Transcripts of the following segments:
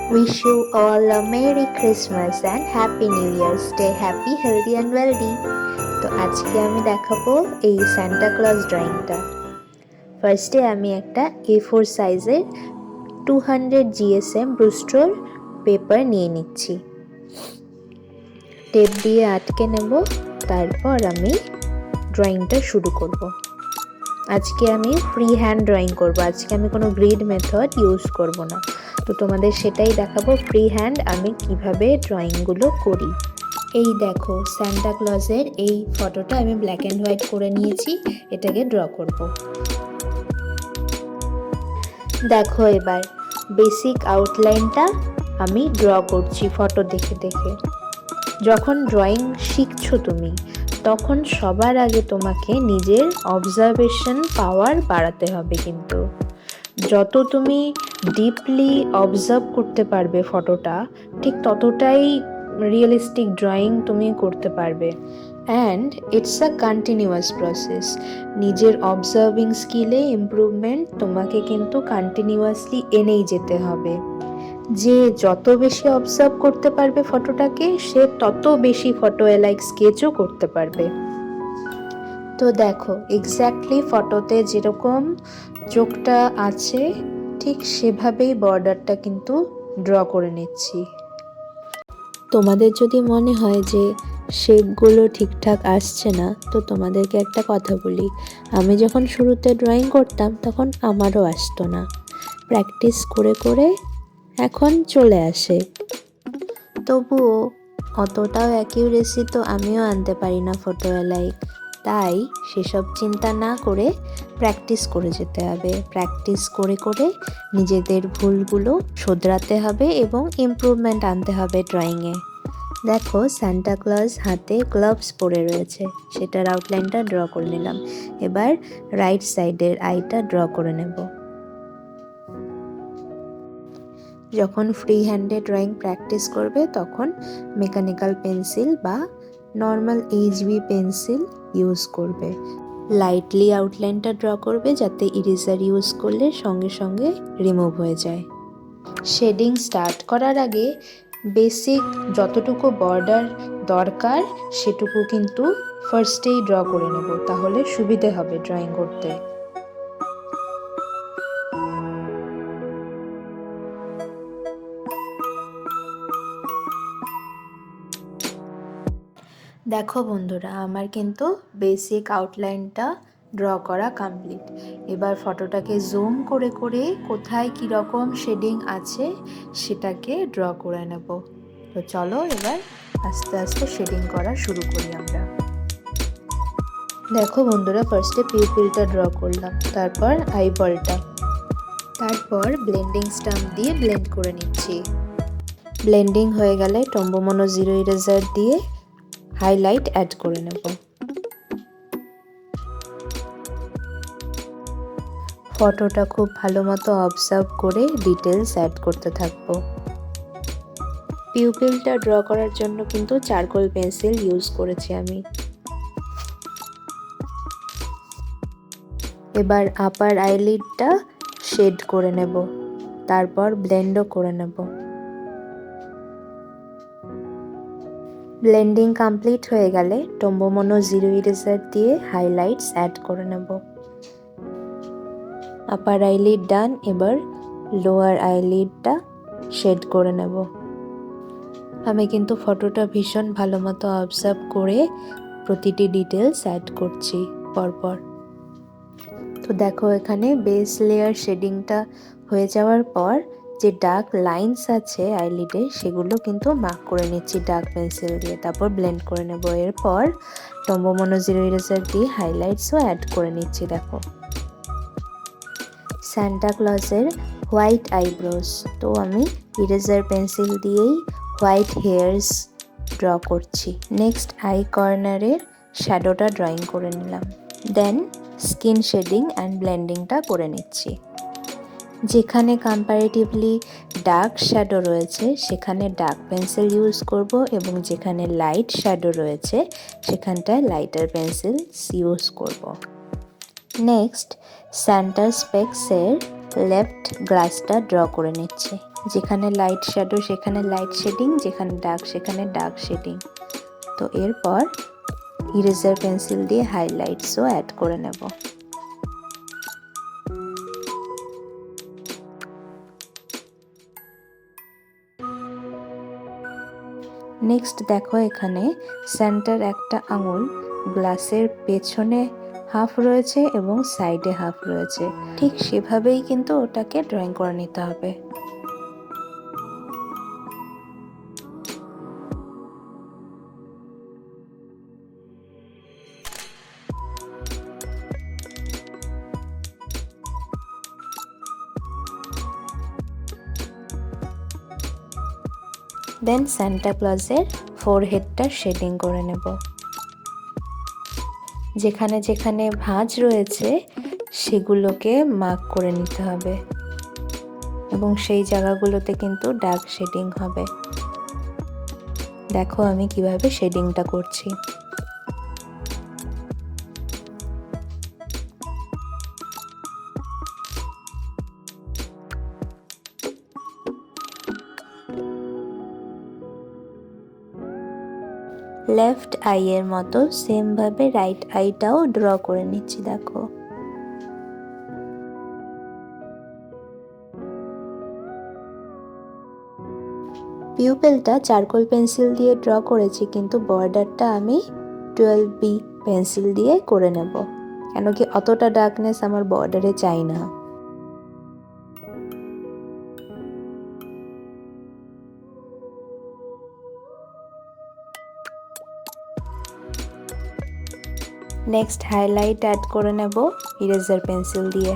Wish you all a Merry Christmas and Happy New Year. Stay happy, healthy and wealthy. তো আজকে আমি দেখাবো এই সান্টা ক্লজ ড্রয়িংটা। ফার্স্টে আমি একটা A4 সাইজের 200 GSM ব্রুস্ট্রোর পেপার নিয়ে নিচ্ছি। টেপ দিয়ে আটকে নেব, তারপর আমি ড্রয়িংটা শুরু করব। আজকে আমি ফ্রি হ্যান্ড ড্রয়িং করব। আজকে আমি কোনো গ্রিড মেথড ইউজ করব না। তো তোমাদের সেটাই দেখাবো ফ্রি হ্যান্ড আমি কিভাবে ড্রয়িংগুলো করি। এই দেখো সান্টা ক্লজের এই ফটোটা আমি ব্ল্যাক অ্যান্ড হোয়াইট করে নিয়েছি, এটাকে ড্র করব। দেখো এবার বেসিক আউটলাইনটা আমি ড্র করছি ফটো দেখে দেখে। যখন ড্রয়িং শিখছো তুমি, তখন সবার আগে তোমাকে নিজের অবজারভেশন পাওয়ার বাড়াতে হবে। কিন্তু যত তুমি ডিপলি অবজার্ভ করতে পারবে ফটোটা, ঠিক ততটাই রিয়েলিস্টিক ড্রয়িং তুমি করতে পারবে। And it's a continuous process. নিজের অবজার্ভিং স্কিলে ইমপ্রুভমেন্ট তোমাকে কিন্তু কন্টিনিউয়াসলি এনেই যেতে হবে। যে যত বেশি অবজার্ভ করতে পারবে ফটোটাকে, সে তত বেশি ফটো অ্যালাইক স্কেচও করতে পারবে। তো দেখো এক্স্যাক্টলি ফটোতে যেরকম চোখটা আছে ঠিক সেভাবেই বর্ডারটা কিন্তু ড্র করে নিচ্ছি। তোমাদের যদি মনে হয় যে শেপগুলো ঠিকঠাক আসছে না, তো তোমাদেরকে একটা কথা বলি, আমি যখন শুরুতে ড্রয়িং করতাম তখন আমারও আসতো না। প্র্যাকটিস করে করে এখন চলে আসে। তবুও অতটাও অ্যাকিউরেসি তো আমিও আনতে পারি না ফটো অ্যালাইক। তাই সেসব চিন্তা না করে প্র্যাকটিস করে যেতে হবে। প্র্যাকটিস করে করে নিজেদের ভুলগুলো শোধরাতে হবে এবং ইমপ্রুভমেন্ট আনতে হবে ড্রয়িংয়ে। দেখো সান্টা ক্লজ হাতে গ্লাভস পরে রয়েছে, সেটার আউটলাইনটা ড্র করে নিলাম। এবার রাইট সাইডের আইটা ড্র করে নেব। যখন ফ্রি হ্যান্ডে ড্রয়িং প্র্যাকটিস করবে তখন মেকানিক্যাল পেন্সিল বা নর্মাল HB পেন্সিল ইউজ করবে। লাইটলি আউটলাইনটা ড্র করবে যাতে ইরেজার ইউজ করলে সঙ্গে সঙ্গে রিমুভ হয়ে যায়। শেডিং স্টার্ট করার আগে বেসিক যতটুকু বর্ডার দরকার সেটুকু কিন্তু ফার্স্টেই ড্র করে নেব, তাহলে সুবিধে হবে ড্রয়িং করতে। দেখো বন্ধুরা, আমার কিন্তু বেসিক আউটলাইনটা ড্র করা কমপ্লিট। এবার ফটোটাকে জুম করে করে কোথায় কীরকম শেডিং আছে সেটাকে ড্র করে নেব। তো চলো এবার আস্তে আস্তে শেডিং করা শুরু করি আমরা। দেখো বন্ধুরা, ফার্স্টে পিউপিলটা ড্র করলাম, তারপর আইবলটা, তারপর ব্লেন্ডিং স্টাম্প দিয়ে ব্লেন্ড করে নিচ্ছি। ব্লেন্ডিং হয়ে গেলে টম্বো মনো 0 ইরেজার দিয়ে হাইলাইট অ্যাড করে নেব। ফটোটা খুব ভালো মতো অবজার্ভ করে ডিটেলস অ্যাড করতে থাকবো। পিউপিলটা ড্র করার জন্য কিন্তু চারকোল পেন্সিল ইউজ করেছি আমি। এবার আপার আইলিডটা শেড করে নেব, তারপর ব্লেন্ডও করে নেব। ব্লেন্ডিং কমপ্লিট হয়ে গেলে টম্বো মনো 0 ইরেজার দিয়ে হাইলাইটস অ্যাড করে নেব। আপার আইলিড ডান, এবার লোয়ার আইলিডটা শেড করে নেব। আমি কিন্তু ফটোটা ভীষণ ভালো মতো অবজার্ভ করে প্রতিটি ডিটেলস অ্যাড করছি পরপর। তো দেখো এখানে বেস লেয়ার শেডিংটা হয়ে যাওয়ার পর যে ডার্ক লাইনস আছে আইলিডে সেগুলো কিন্তু মার্ক করে নিচ্ছি ডার্ক পেন্সিল দিয়ে, তারপর ব্লেন্ড করে নেব। এরপর টম্বো মনো 0 ইরেজার দিয়ে হাইলাইটসও অ্যাড করে নিচ্ছি। দেখো সান্টা ক্লজের হোয়াইট আইব্রোস, তো আমি ইরেজার পেন্সিল দিয়েই হোয়াইট হেয়ার্স ড্র করছি। নেক্সট আই কর্নারের শ্যাডোটা ড্রয়িং করে নিলাম। দেন স্কিন শেডিং অ্যান্ড ব্লেন্ডিংটা করে নিচ্ছি। যেখানে কম্পারেটিভলি ডার্ক শ্যাডো রয়েছে সেখানে ডার্ক পেন্সিল ইউজ করব, এবং যেখানে লাইট শ্যাডো রয়েছে সেখানটায় লাইটার পেন্সিল ইউজ করব। নেক্সট সান্টার স্পেক্সের লেফট গ্লাসটা ড্র করে নিচ্ছি। যেখানে লাইট শ্যাডো সেখানে লাইট শেডিং, যেখানে ডার্ক সেখানে ডার্ক শেডিং। তো এরপর ইরেজার পেন্সিল দিয়ে হাইলাইটসও অ্যাড করে নেব। নেক্সট দেখো এখানে সেন্টার একটা আঙুল গ্লাসের পেছনে হাফ রয়েছে এবং সাইডে হাফ রয়েছে, ঠিক সেভাবেই কিন্তু ওটাকে ড্রয়িং করে নিতে হবে। দেন সান্টা ক্লজের ফোরহেডটা শেডিং করে নেব। যেখানে যেখানে ভাঁজ রয়েছে সেগুলোকে মার্ক করে নিতে হবে এবং সেই জায়গাগুলোতে কিন্তু ডার্ক শেডিং হবে। দেখো আমি কিভাবে শেডিংটা করছি। লেফট আইয়ের মতো সেম ভাবে রাইট আইটাও ড্র করে নিচ্ছি। দেখো পিউপেলটা চারকোল পেন্সিল দিয়ে ড্র করেছি, কিন্তু বর্ডারটা আমি 12B পেন্সিল দিয়ে করে নেব, কেন কি অতটা ডার্কনেস আমার বর্ডারে চাই না। নেক্সট হাইলাইট অ্যাড করে নেব ইরেজার পেন্সিল দিয়ে।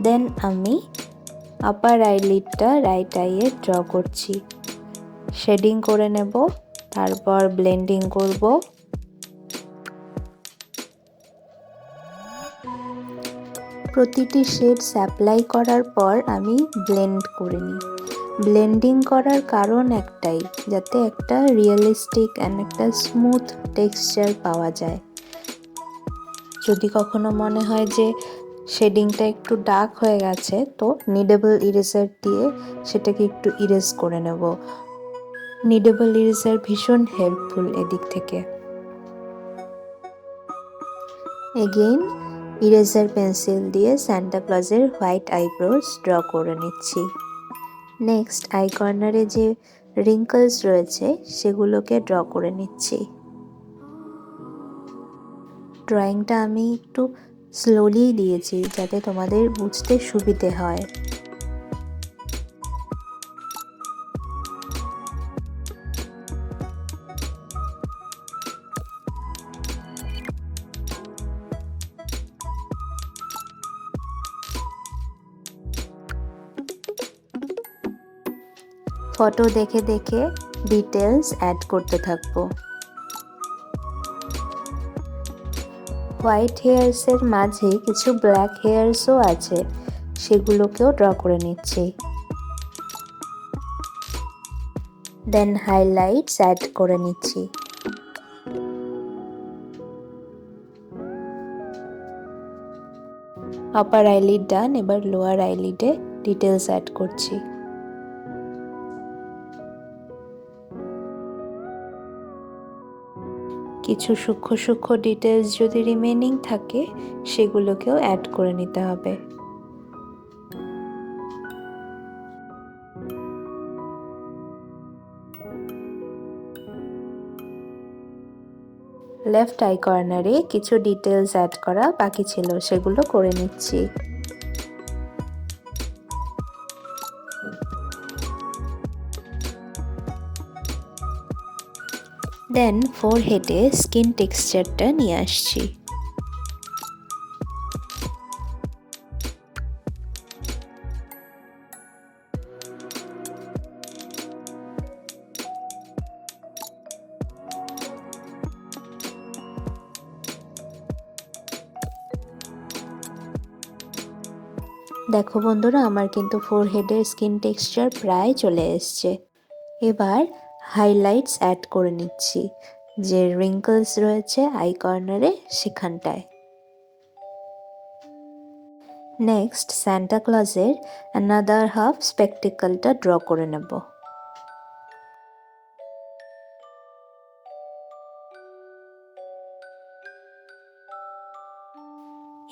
দেন আমি আপার আইলিডটা রাইট আইয়ে ড্র করছি, শেডিং করে নেব, তারপর ব্লেন্ডিং করব। প্রতিটি শেডস অ্যাপ্লাই করার পর আমি ব্লেন্ড করে নিই। ব্লেন্ডিং করার কারণ একটাই, যাতে একটা রিয়েলিস্টিক অ্যান্ড একটা স্মুথ টেক্সচার পাওয়া যায়। যদি কখনো মনে হয় যে শেডিংটা একটু ডার্ক হয়ে গেছে, তো নিডেবল ইরেজার দিয়ে সেটাকে একটু ইরেজ করে নেব। নিডেবল ইরেজার ভীষণ হেল্পফুল এদিক থেকে। এগেইন ইরেজার পেন্সিল দিয়ে সান্টা ক্লজের হোয়াইট আইব্রোজ ড্র করে নিচ্ছি। নেক্সট আই কর্নারে যে রিঙ্কলস রয়েছে সেগুলোকে ড্র করে নিচ্ছি। ড্রয়িংটা আমি একটু স্লোলি দিয়েছি যাতে তোমাদের বুঝতে সুবিধে হয়। ফটো দেখে দেখে ডিটেলস অ্যাড করতে থাকবো। হোয়াইট হেয়ারসের মাঝে কিছু ব্ল্যাক হেয়ারসও আছে, সেগুলোকেও ড্র করে নিচ্ছি। দেন হাইলাইটস অ্যাড করে নিচ্ছি। আপার আইলিড ডান, এবার লোয়ার আইলিডে ডিটেলস অ্যাড করছি। কিছু সূক্ষ্ম সূক্ষ্ম ডিটেলস যদি রিমেনিং থাকে সেগুলোকেও অ্যাড করে নিতে হবে। লেফট আই কর্নারে কিছু ডিটেলস অ্যাড করা বাকি ছিল, সেগুলো করে নিচ্ছি। দেন ফোরহেডে স্কিন টেক্সচারটা নিয়ে আসছি। দেখো বন্ধুরা, আমার কিন্তু ফোরহেডের স্কিন টেক্সচার প্রায় চলে এসছে। এবার হাইলাইটস অ্যাড করে নিচ্ছি, যে রিঙ্কলস রয়েছে আই কর্নারে সেখানটায়। নেক্সট সান্টা ক্লজের অ্যানাদার হাফ স্পেকটিকলটা ড্র করে নেব।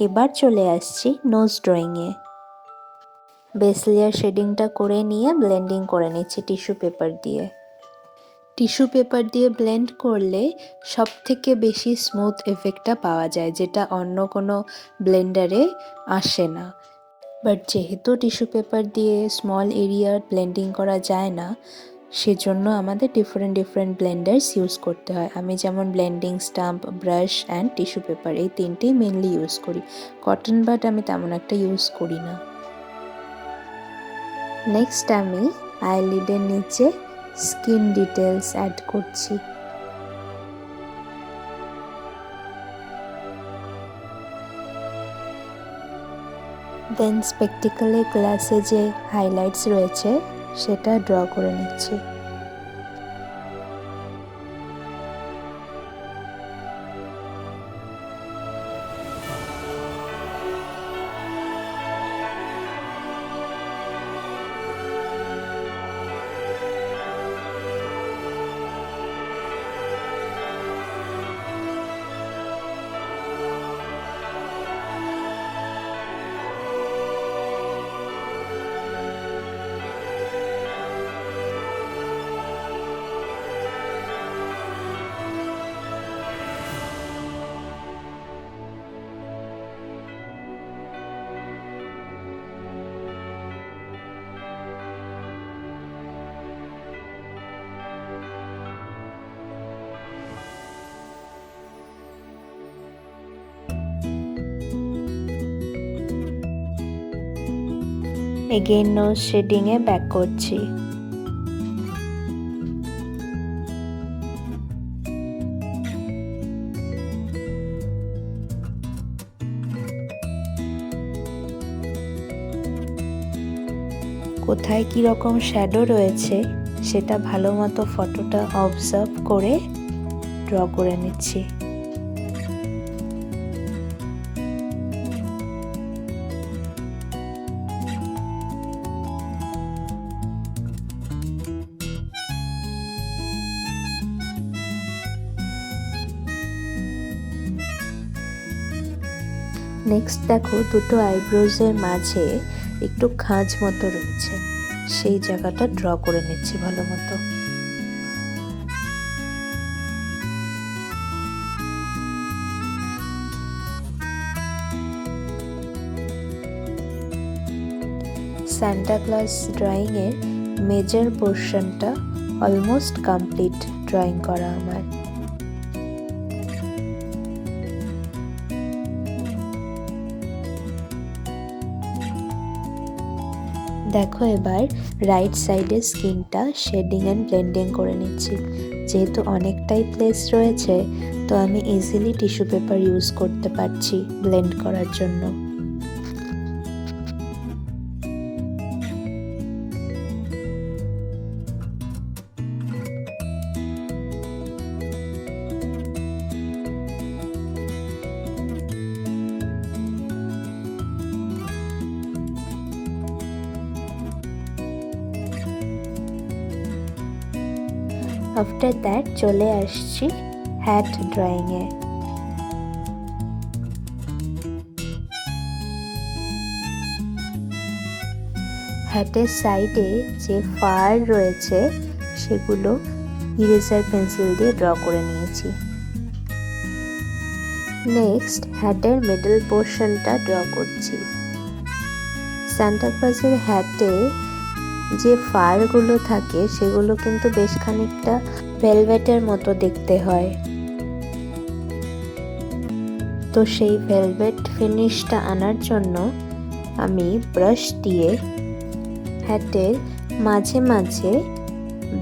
এবার চলে আসছি নোজ ড্রয়িংয়ে। বেস লেয়ার শেডিংটা করে নিয়ে ব্লেন্ডিং করে নিচ্ছি টিস্যু পেপার দিয়ে। টিস্যু পেপার দিয়ে ব্লেন্ড করলে সব থেকে বেশি স্মুথ এফেক্টটা পাওয়া যায়, যেটা অন্য কোনো ব্লেন্ডারে আসে না। বাট যেহেতু টিস্যু পেপার দিয়ে স্মল এরিয়া ব্লেন্ডিং করা যায় না, সেজন্য আমাদের ডিফারেন্ট ব্লেন্ডার্স ইউজ করতে হয়। আমি যেমন blending, stump, brush and tissue paper এই তিনটেই মেনলি ইউজ করি। কটন বাড আমি তেমন একটা ইউজ করি না। নেক্সট আমি আইলিডের নিচে স্কিন ডিটেলস অ্যাড করছি। দেন স্পেকটিক্যালের গ্লাসে যে হাইলাইটস রয়েছে সেটা ড্র করে নিচ্ছি। এগেইন নোজ শেডিংয়ে ব্যাক করছি। কোথায় কীরকম শ্যাডো রয়েছে সেটা ভালো মতো ফটোটা অবজার্ভ করে ড্র করে নিচ্ছি। নেক্সট দেখো, দুটো আইব্রোজের মাঝে একটু খাঁজ মতো রয়েছে, সেই জায়গাটা ড্র করে নিচ্ছি ভালো মতো। সান্টা ক্লজ ড্রয়িংয়ের মেজর পোর্শনটা অলমোস্ট কমপ্লিট ড্রয়িং করা আমার। দেখো, এবার রাইট সাইডের স্কিনটা শেডিং অ্যান্ড ব্লেন্ডিং করে নিচ্ছি। যেহেতু অনেকটাই প্লেস রয়েছে, তো আমি ইজিলি টিস্যু পেপার ইউজ করতে পারছি ব্লেন্ড করার জন্য। আফটার দ্যাট চলে আসছি হ্যাট ড্রয়িংয়ে। হ্যাটের সাইডে যে ফার রয়েছে সেগুলো ইরেজার পেন্সিল দিয়ে ড্র করে নিয়েছি। নেক্সট হ্যাটের মিডল পোর্শনটা ড্র করছি। সান্টা ক্লজের হ্যাটে যে ফারগুলো থাকে সেগুলো কিন্তু বেশ খানিকটা ভেলভেটের মতো দেখতে হয়, তো সেই ভেলভেট ফিনিশটা আনার জন্য আমি ব্রাশ দিয়ে হ্যাটের মাঝে মাঝে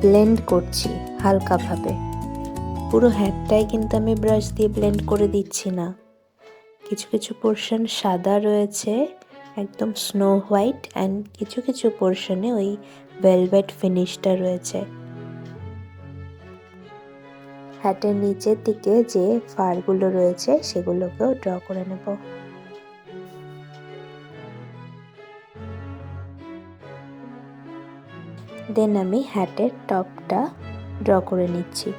ব্লেন্ড করছি হালকাভাবে। পুরো হ্যাটটাই কিন্তু আমি ব্রাশ দিয়ে ব্লেন্ড করে দিচ্ছি না। কিছু কিছু পোর্শন সাদা রয়েছে একদম স্নো হোয়াইট অ্যান্ড কিছু কিছু পোর্শনে ওই ভেলভেট ফিনিশটা রয়েছে। হ্যাটের নিচের দিকে যে ফারগুলো রয়েছে সেগুলোকেও ড্র করে নেব। দেন আমি হ্যাটের টপটা ড্র করে নিচ্ছি।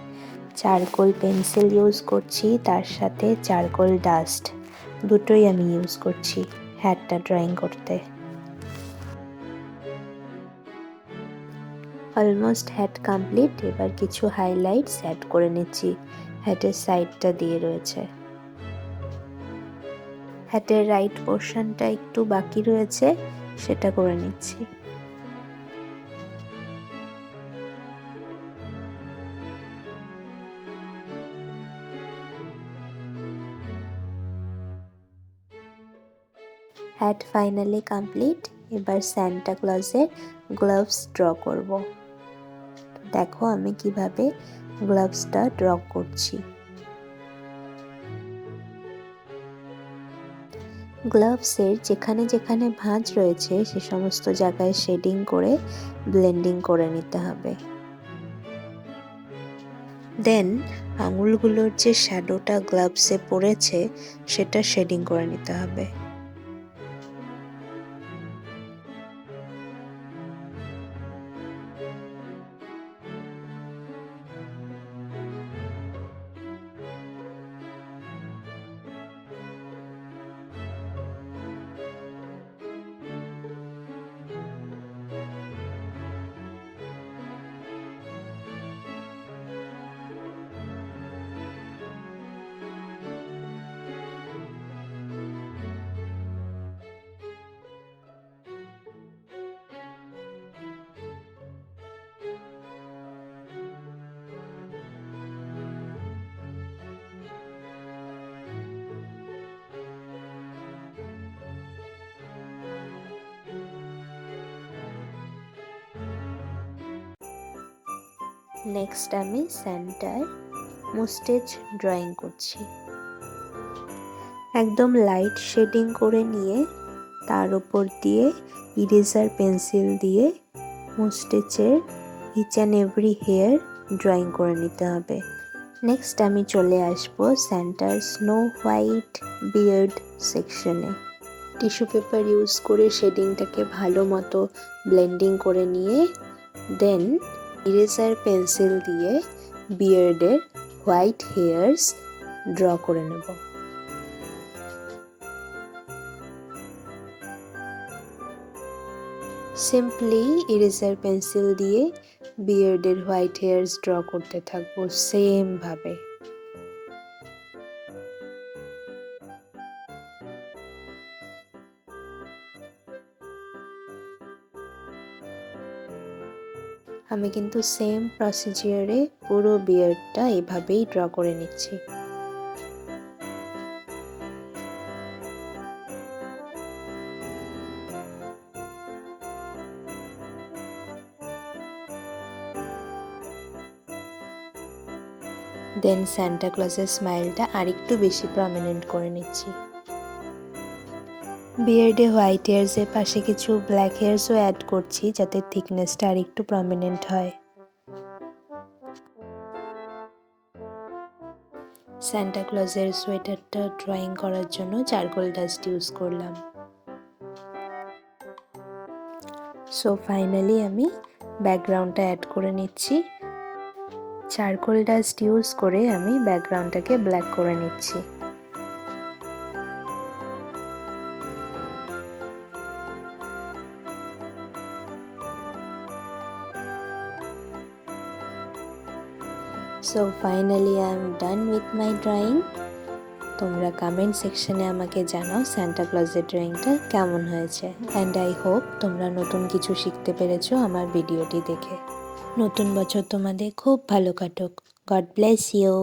চারকোল পেন্সিল ইউজ করছি, তার সাথে চারকোল ডাস্ট দুটোই আমি ইউজ করছি হ্যাটটা ড্রয়িং করতে। Almost hat complete. এবার কিছু হাইলাইটস অ্যাড করে নিচ্ছি হ্যাটের সাইডটা দিয়ে রয়েছে। হ্যাটের রাইট পোর্শনটা একটু বাকি রয়েছে, সেটা করে নিচ্ছি। Hat finally complete. এবার সান্টা ক্লজের গ্লাভস ড্র করব। দেখো আমি কিভাবে গ্লাভসটা ড্র করছি। গ্লাভসের যেখানে যেখানে ভাঁজ রয়েছে সে সমস্ত জায়গায় শেডিং করে ব্লেন্ডিং করে নিতে হবে। দেন আঙুলগুলোর যে শ্যাডোটা গ্লাভসে পড়েছে সেটা শেডিং করে নিতে হবে। নেক্সট আমি স্যান্টার মুস্টেচ ড্রয়িং করছি। একদম লাইট শেডিং করে নিয়ে তার উপর দিয়ে ইরেজার পেন্সিল দিয়ে মুস্টেচের each and every hair drawing করে নিতে হবে। নেক্সট আমি চলে আসবো স্যান্টার স্নো হোয়াইট বিয়ার্ড সেকশনে। টিস্যু পেপার ইউজ করে শেডিংটাকে ভালো মতো ব্লেন্ডিং করে নিয়ে দেন ইরেজার পেন্সিল দিয়ে বিয়ার্ডের হোয়াইট হেয়ার্স ড্র করে নেব। সিম্পলি ইরেজার পেন্সিল দিয়ে বিয়ার্ডের হোয়াইট হেয়ার্স ড্র করতে থাকবো সেম ভাবে। আমি কিন্তু সেম প্রসিজিওরে পুরো বিয়ার্ডটা এভাবেই ড্র করে নিচ্ছি। দেন সান্টা ক্লজের স্মাইলটা আরেকটু বেশি প্রমিনেন্ট করে নিচ্ছি। বিয়ার্ডে হোয়াইট হেয়ার্সের পাশে কিছু ব্ল্যাক হেয়ার্সও অ্যাড করছি যাতে থিকনেসটা আরেকটু প্রমিনেন্ট হয়। সান্টা ক্লজের সোয়েটারটা ড্রয়িং করার জন্য চারকোল ডাস্ট ইউজ করলাম। সো ফাইনালি আমি ব্যাকগ্রাউন্ডটা অ্যাড করে নিচ্ছি। চারকোল ডাস্ট ইউজ করে আমি ব্যাকগ্রাউন্ডটাকে ব্ল্যাক করে নিচ্ছি। So finally I am done with my drawing. তোমরা কমেন্ট সেকশনে আমাকে জানাও সান্টা ক্লজের ড্রয়িংটা কেমন হয়েছে। অ্যান্ড আই হোপ তোমরা নতুন কিছু শিখতে পেরেছো আমার ভিডিওটি দেখে। নতুন বছর তোমাদের খুব ভালো কাটুক। God bless you.